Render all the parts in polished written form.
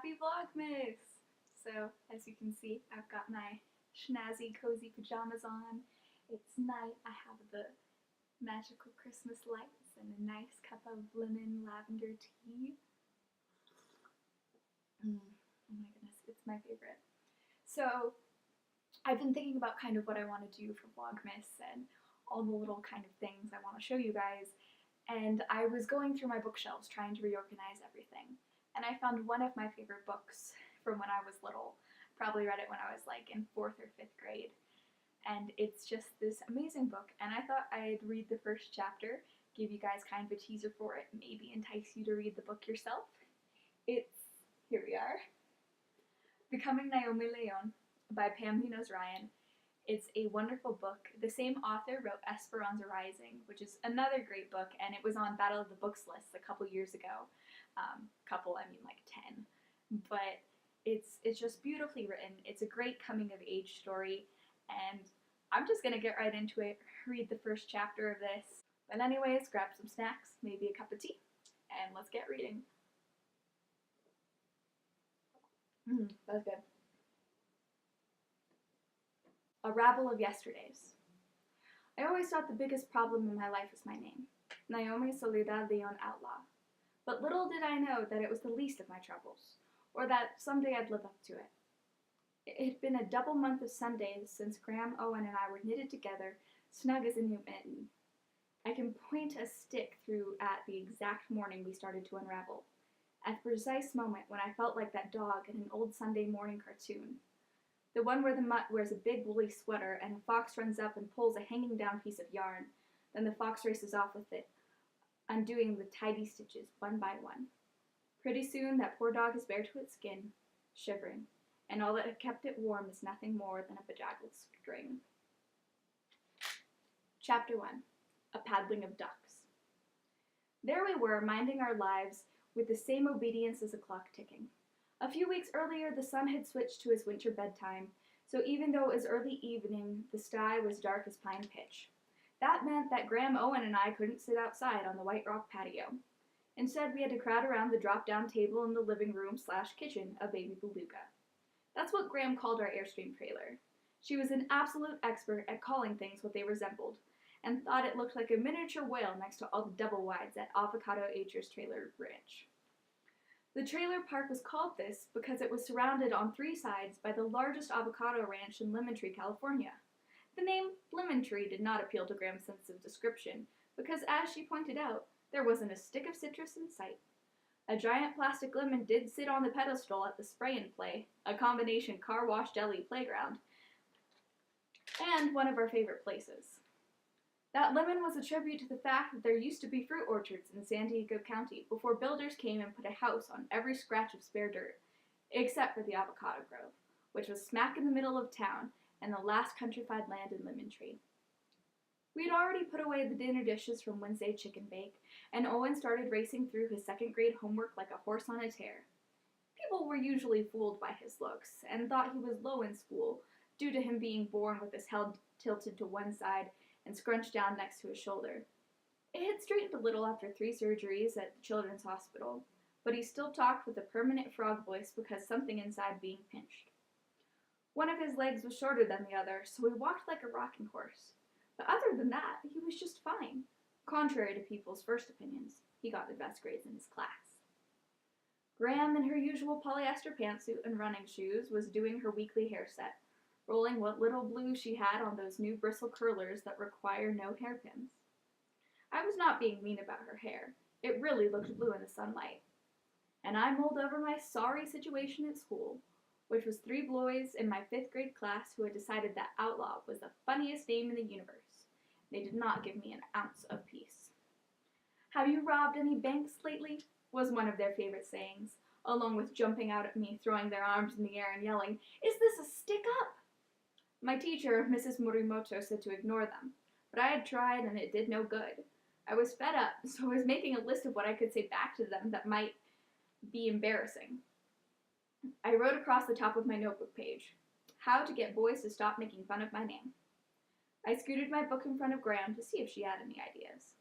Happy Vlogmas! So, as you can see, I've got my schnazzy, cozy pajamas on. It's night. I have the magical Christmas lights and a nice cup of lemon lavender tea. Oh my goodness, it's my favorite. So, I've been thinking about kind of what I want to do for Vlogmas and all the little kind of things I want to show you guys. And I was going through my bookshelves trying to reorganize everything. And I found one of my favorite books from when I was little. Probably read it when I was like in 4th or 5th grade. And it's just this amazing book. And I thought I'd read the first chapter, give you guys kind of a teaser for it, maybe entice you to read the book yourself. It's, here we are, Becoming Naomi Léon by Pam Ryan. It's a wonderful book. The same author wrote Esperanza Rising, which is another great book, and it was on Battle of the Books list a couple years ago. I mean like 10. But it's just beautifully written. It's a great coming of age story, and I'm just gonna get right into it, read the first chapter of this. But anyways, grab some snacks, maybe a cup of tea, and let's get reading. That's good. A rabble of yesterdays. I always thought the biggest problem in my life was my name, Naomi Soledad Leon Outlaw. But little did I know that it was the least of my troubles, or that someday I'd live up to it. It had been a double month of Sundays since Graham, Owen, and I were knitted together, snug as a new mitten. I can point a stick through at the exact morning we started to unravel, at the precise moment when I felt like that dog in an old Sunday morning cartoon. The one where the mutt wears a big woolly sweater and a fox runs up and pulls a hanging down piece of yarn. Then the fox races off with it, undoing the tidy stitches one by one. Pretty soon that poor dog is bare to its skin, shivering, and all that had kept it warm is nothing more than a bedraggled string. Chapter 1. A Paddling of Ducks. There we were, minding our lives with the same obedience as a clock ticking. A few weeks earlier, the sun had switched to his winter bedtime, so even though it was early evening, the sky was dark as pine pitch. That meant that Graham, Owen, and I couldn't sit outside on the White Rock patio. Instead, we had to crowd around the drop-down table in the living room/kitchen of Baby Beluga. That's what Graham called our Airstream trailer. She was an absolute expert at calling things what they resembled, and thought it looked like a miniature whale next to all the double wides at Avocado Acres Trailer Ranch. The trailer park was called this because it was surrounded on 3 sides by the largest avocado ranch in Lemon Tree, California. The name Lemon Tree did not appeal to Graham's sense of description, because as she pointed out, there wasn't a stick of citrus in sight. A giant plastic lemon did sit on the pedestal at the Spray and Play, a combination car wash deli playground, and one of our favorite places. That lemon was a tribute to the fact that there used to be fruit orchards in San Diego County before builders came and put a house on every scratch of spare dirt, except for the avocado grove, which was smack in the middle of town and the last countrified land in Lemon Tree. We had already put away the dinner dishes from Wednesday chicken bake, and Owen started racing through his 2nd grade homework like a horse on a tear. People were usually fooled by his looks, and thought he was low in school, due to him being born with his head tilted to one side and scrunched down next to his shoulder. It had straightened a little after 3 surgeries at the Children's Hospital, but he still talked with a permanent frog voice because something inside being pinched. One of his legs was shorter than the other, so he walked like a rocking horse. But other than that, he was just fine. Contrary to people's first opinions, he got the best grades in his class. Graham, in her usual polyester pantsuit and running shoes, was doing her weekly hair set, rolling what little blue she had on those new bristle curlers that require no hairpins. I was not being mean about her hair. It really looked blue in the sunlight. And I mulled over my sorry situation at school, which was 3 boys in my 5th grade class who had decided that Outlaw was the funniest name in the universe. They did not give me an ounce of peace. "Have you robbed any banks lately?" was one of their favorite sayings, along with jumping out at me, throwing their arms in the air and yelling, "Is this a stick-up?" My teacher, Mrs. Morimoto, said to ignore them, but I had tried and it did no good. I was fed up, so I was making a list of what I could say back to them that might be embarrassing. I wrote across the top of my notebook page, "How to get boys to stop making fun of my name." I scooted my book in front of Graham to see if she had any ideas.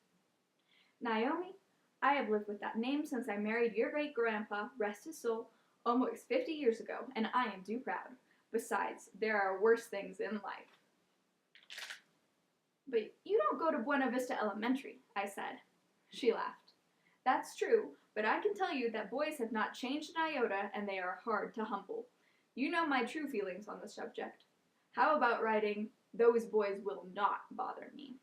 "Naomi, I have lived with that name since I married your great-grandpa, rest his soul, almost 50 years ago, and I am too proud. Besides, there are worse things in life. But you don't go to Buena Vista Elementary, I said. She laughed. That's true, but I can tell you that boys have not changed an iota, and they are hard to humble. You know my true feelings on the subject. How about writing, "Those boys will not bother me"?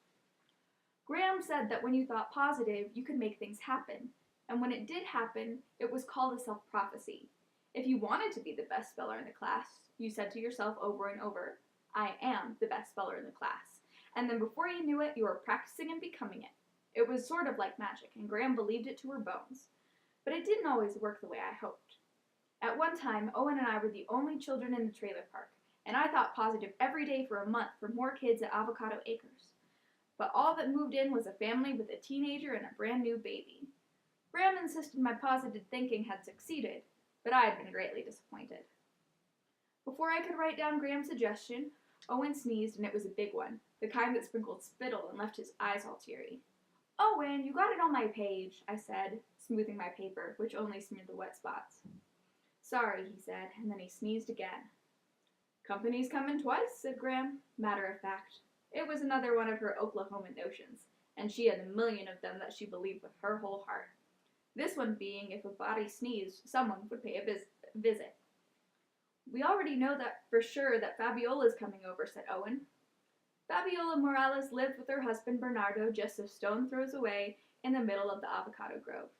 Graham said that when you thought positive, you could make things happen. And when it did happen, it was called a self-prophecy. If you wanted to be the best speller in the class, you said to yourself over and over, "I am the best speller in the class." And then before you knew it, you were practicing and becoming it. It was sort of like magic, and Graham believed it to her bones. But it didn't always work the way I hoped. At one time, Owen and I were the only children in the trailer park, and I thought positive every day for a month for more kids at Avocado Acres. But all that moved in was a family with a teenager and a brand new baby. Graham insisted my positive thinking had succeeded, but I had been greatly disappointed. Before I could write down Graham's suggestion, Owen sneezed, and it was a big one, the kind that sprinkled spittle and left his eyes all teary. "Owen, you got it on my page," I said, smoothing my paper, which only smeared the wet spots. "Sorry," he said, and then he sneezed again. "Company's coming twice," said Graham, matter of fact. It was another one of her Oklahoma notions, and she had a million of them that she believed with her whole heart. This one being if a body sneezed, someone would pay a visit. "We already know that for sure that Fabiola's coming over," said Owen. Fabiola Morales lived with her husband Bernardo just a stone throws away in the middle of the avocado grove.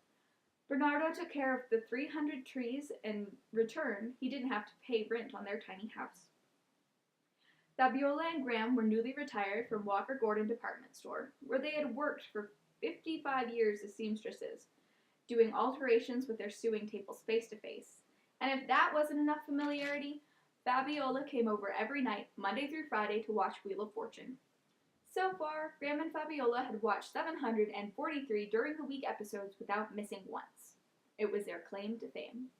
Bernardo took care of the 300 trees. In return, he didn't have to pay rent on their tiny house. Fabiola and Graham were newly retired from Walker Gordon Department Store, where they had worked for 55 years as seamstresses, doing alterations with their sewing tables face to face. And if that wasn't enough familiarity, Fabiola came over every night, Monday through Friday, to watch Wheel of Fortune. So far, Graham and Fabiola had watched 743 during the week episodes without missing once. It was their claim to fame.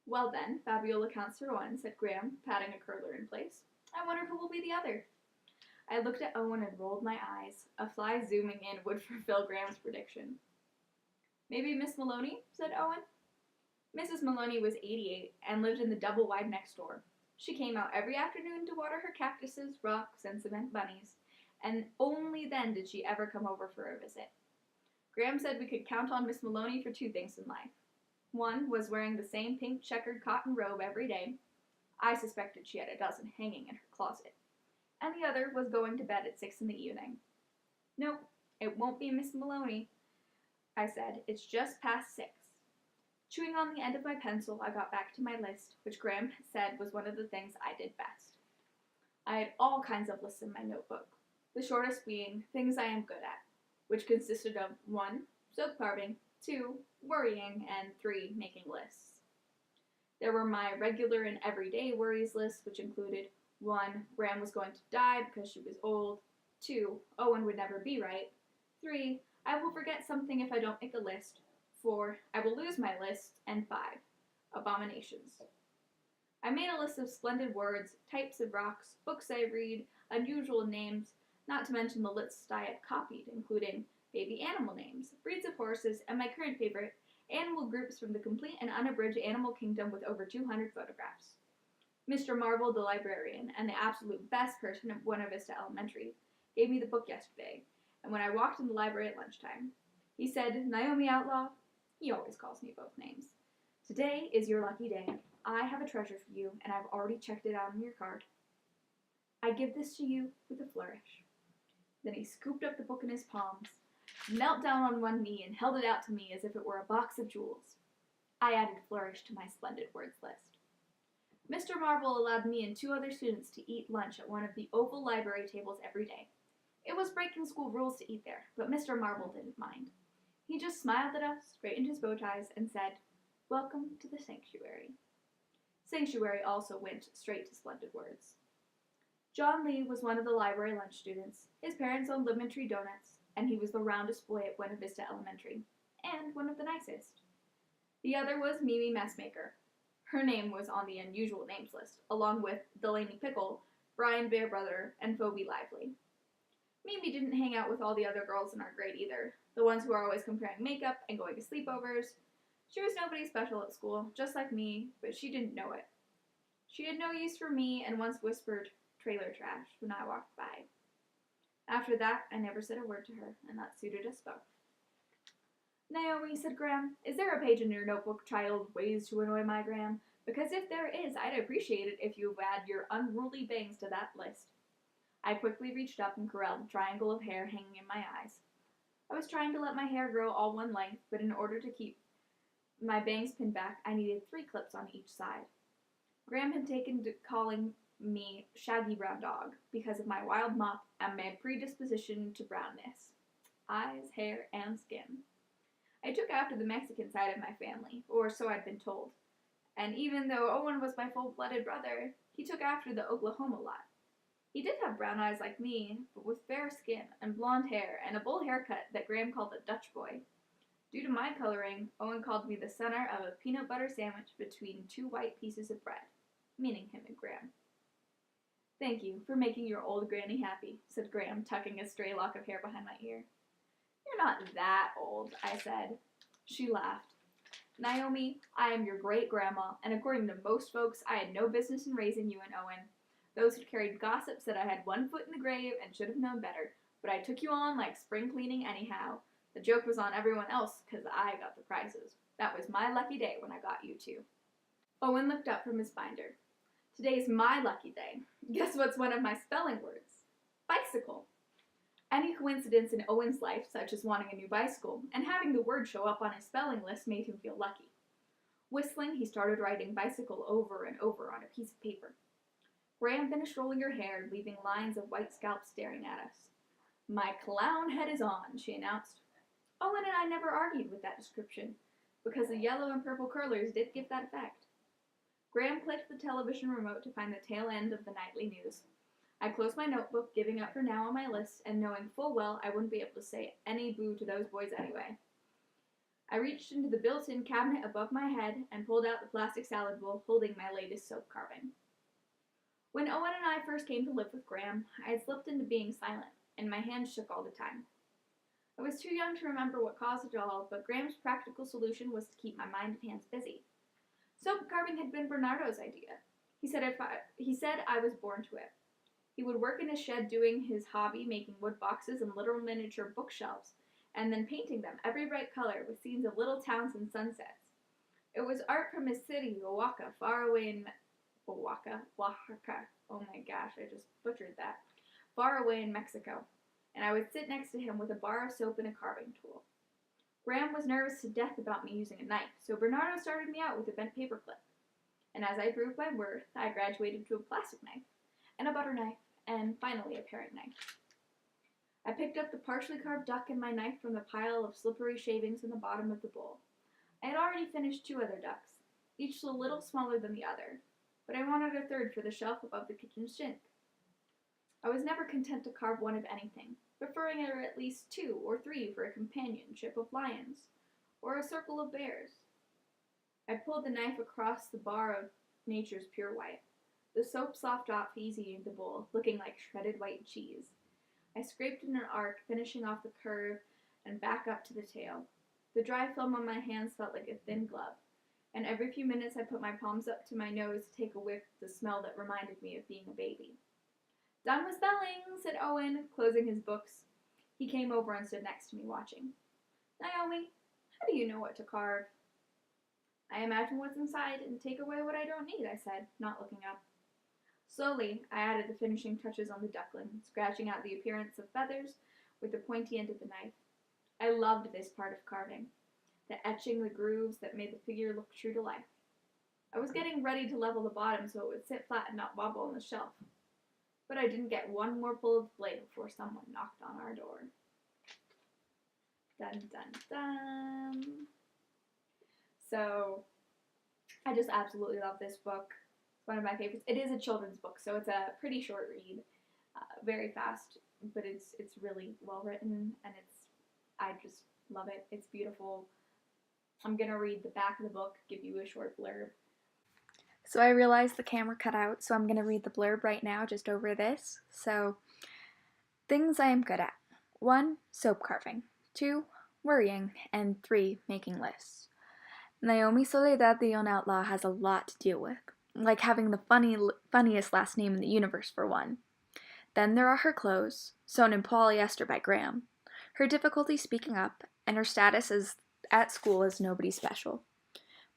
"Well then, Fabiola counts her one," said Graham, patting a curler in place. "I wonder who will be the other." I looked at Owen and rolled my eyes. A fly zooming in would fulfill Graham's prediction. "Maybe Miss Maloney," said Owen. Mrs. Maloney was 88 and lived in the double wide next door. She came out every afternoon to water her cactuses, rocks, and cement bunnies, and only then did she ever come over for a visit. Graham said we could count on Miss Maloney for two things in life. One was wearing the same pink checkered cotton robe every day. I suspected she had a dozen hanging in her closet. And the other was going to bed at 6 in the evening. "Nope, it won't be Miss Maloney," I said. "It's just past 6. Chewing on the end of my pencil, I got back to my list, which Graham said was one of the things I did best. I had all kinds of lists in my notebook, the shortest being things I am good at, which consisted of 1. Soap carving, 2. Worrying, and 3. Making lists. There were my regular and everyday worries lists, which included 1. Graham was going to die because she was old, 2. Owen would never be right, 3. I will forget something if I don't make a list, 4. I will lose my list, and 5. Abominations. I made a list of splendid words, types of rocks, books I read, unusual names, not to mention the lists I had copied, including baby animal names, breeds of horses, and my current favorite, animal groups from the complete and unabridged animal kingdom with over 200 photographs. Mr. Marvel, the librarian, and the absolute best person at Buena Vista Elementary, gave me the book yesterday, and when I walked in the library at lunchtime, he said, "Naomi Outlaw," he always calls me both names, "today is your lucky day. I have a treasure for you, and I've already checked it out on your card. I give this to you with a flourish." Then he scooped up the book in his palms, knelt down on one knee, and held it out to me as if it were a box of jewels. I added flourish to my splendid words list. Mr. Marvel allowed me and 2 other students to eat lunch at one of the oval library tables every day. It was breaking school rules to eat there, but Mr. Marvel didn't mind. He just smiled at us, straightened his bow ties, and said, "Welcome to the sanctuary." Sanctuary also went straight to splendid words. John Lee was one of the library lunch students. His parents owned Lemon Tree Donuts, and he was the roundest boy at Buena Vista Elementary, and one of the nicest. The other was Mimi Messmaker. Her name was on the unusual names list, along with Delaney Pickle, Brian Bearbrother, and Phoebe Lively. Mimi didn't hang out with all the other girls in our grade either, the ones who were always comparing makeup and going to sleepovers. She was nobody special at school, just like me, but she didn't know it. She had no use for me and once whispered trailer trash when I walked by. After that, I never said a word to her, and that suited us both. Naomi, said Graham, is there a page in your notebook titled Ways to Annoy My Graham? Because if there is, I'd appreciate it if you add your unruly bangs to that list. I quickly reached up and corralled the triangle of hair hanging in my eyes. I was trying to let my hair grow all one length, but in order to keep my bangs pinned back, I needed 3 clips on each side. Graham had taken to calling me Shaggy Brown Dog because of my wild mop and my predisposition to brownness. Eyes, hair, and skin. I took after the Mexican side of my family, or so I'd been told. And even though Owen was my full-blooded brother, he took after the Oklahoma lot. He did have brown eyes like me, but with fair skin and blonde hair and a bowl haircut that Graham called a Dutch boy. Due to my coloring, Owen called me the center of a peanut butter sandwich between 2 white pieces of bread, meaning him and Graham. Thank you for making your old granny happy, said Graham, tucking a stray lock of hair behind my ear. You're not that old, I said. She laughed. Naomi, I am your great-grandma, and according to most folks, I had no business in raising you and Owen. Those who carried gossip said I had 1 foot in the grave and should have known better, but I took you on like spring cleaning anyhow. The joke was on everyone else, 'cause I got the prizes. That was my lucky day when I got you two. Owen looked up from his binder. Today's my lucky day. Guess what's one of my spelling words? Bicycle. Any coincidence in Owen's life, such as wanting a new bicycle, and having the word show up on his spelling list made him feel lucky. Whistling, he started writing bicycle over and over on a piece of paper. Graham finished rolling her hair, leaving lines of white scalp staring at us. My clown head is on, she announced. Owen and I never argued with that description, because the yellow and purple curlers did give that effect. Graham clicked the television remote to find the tail end of the nightly news. I closed my notebook, giving up for now on my list, and knowing full well I wouldn't be able to say any boo to those boys anyway. I reached into the built-in cabinet above my head and pulled out the plastic salad bowl, holding my latest soap carving. When Owen and I first came to live with Graham, I had slipped into being silent, and my hands shook all the time. I was too young to remember what caused it all, but Graham's practical solution was to keep my mind and hands busy. Soap carving had been Bernardo's idea. He said I was born to it. He would work in his shed doing his hobby, making wood boxes and little miniature bookshelves, and then painting them every bright color with scenes of little towns and sunsets. It was art from his city, Oaxaca, far away in Oaxaca. Oh my gosh, I just butchered that. Far away in Mexico. And I would sit next to him with a bar of soap and a carving tool. Graham was nervous to death about me using a knife, so Bernardo started me out with a bent paper clip. And as I proved my worth, I graduated to a plastic knife, and a butter knife, and finally a paring knife. I picked up the partially carved duck and my knife from the pile of slippery shavings in the bottom of the bowl. I had already finished 2 other ducks, each a little smaller than the other, but I wanted a third for the shelf above the kitchen sink. I was never content to carve one of anything, preferring there at least 2 or 3 for a companionship of lions, or a circle of bears. I pulled the knife across the bar of nature's pure white. The soap sloughed off easy in the bowl, looking like shredded white cheese. I scraped in an arc, finishing off the curve and back up to the tail. The dry film on my hands felt like a thin glove, and every few minutes I put my palms up to my nose to take a whiff of the smell that reminded me of being a baby. Done with spelling, said Owen, closing his books. He came over and stood next to me, watching. Naomi, how do you know what to carve? I imagine what's inside and take away what I don't need, I said, not looking up. Slowly, I added the finishing touches on the duckling, scratching out the appearance of feathers with the pointy end of the knife. I loved this part of carving, the etching the grooves that made the figure look true to life. I was getting ready to level the bottom so it would sit flat and not wobble on the shelf. But I didn't get one more pull of the blade before someone knocked on our door. Dun, dun, dun. So, I just absolutely love this book. It's one of my favorites. It is a children's book, so it's a pretty short read, very fast, but it's really well written, and I just love it. It's beautiful. I'm gonna read the back of the book, give you a short blurb. So I realized the camera cut out, so I'm going to read the blurb right now just over this. So, things I am good at. 1. Soap carving. 2. Worrying. And 3. Making lists. Naomi Soledad the Young Outlaw has a lot to deal with, like having the funniest last name in the universe for one. Then there are her clothes, sewn in polyester by Graham, her difficulty speaking up, and her status as at school as nobody special.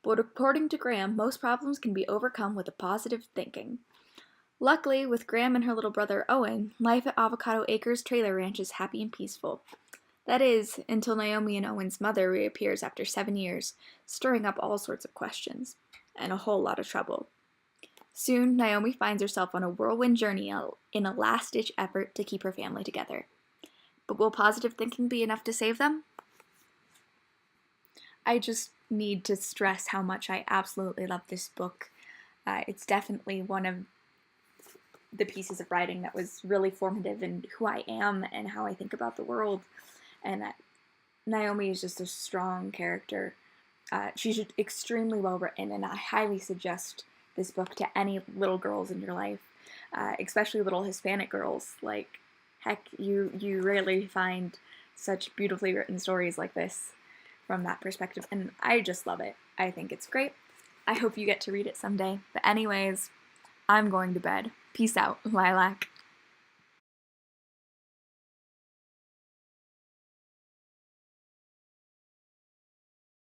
But according to Graham, most problems can be overcome with a positive thinking. Luckily, with Graham and her little brother Owen, life at Avocado Acres Trailer Ranch is happy and peaceful. That is, until Naomi and Owen's mother reappears after 7 years, stirring up all sorts of questions, and a whole lot of trouble. Soon, Naomi finds herself on a whirlwind journey in a last-ditch effort to keep her family together. But will positive thinking be enough to save them? I just need to stress how much I absolutely love this book. It's definitely one of the pieces of writing that was really formative in who I am and how I think about the world. And Naomi is just a strong character. She's extremely well written, and I highly suggest this book to any little girls in your life, especially little Hispanic girls. Like, heck, you rarely find such beautifully written stories like this from that perspective, and I just love it. I think it's great. I hope you get to read it someday. But anyways, I'm going to bed. Peace out, Lilac.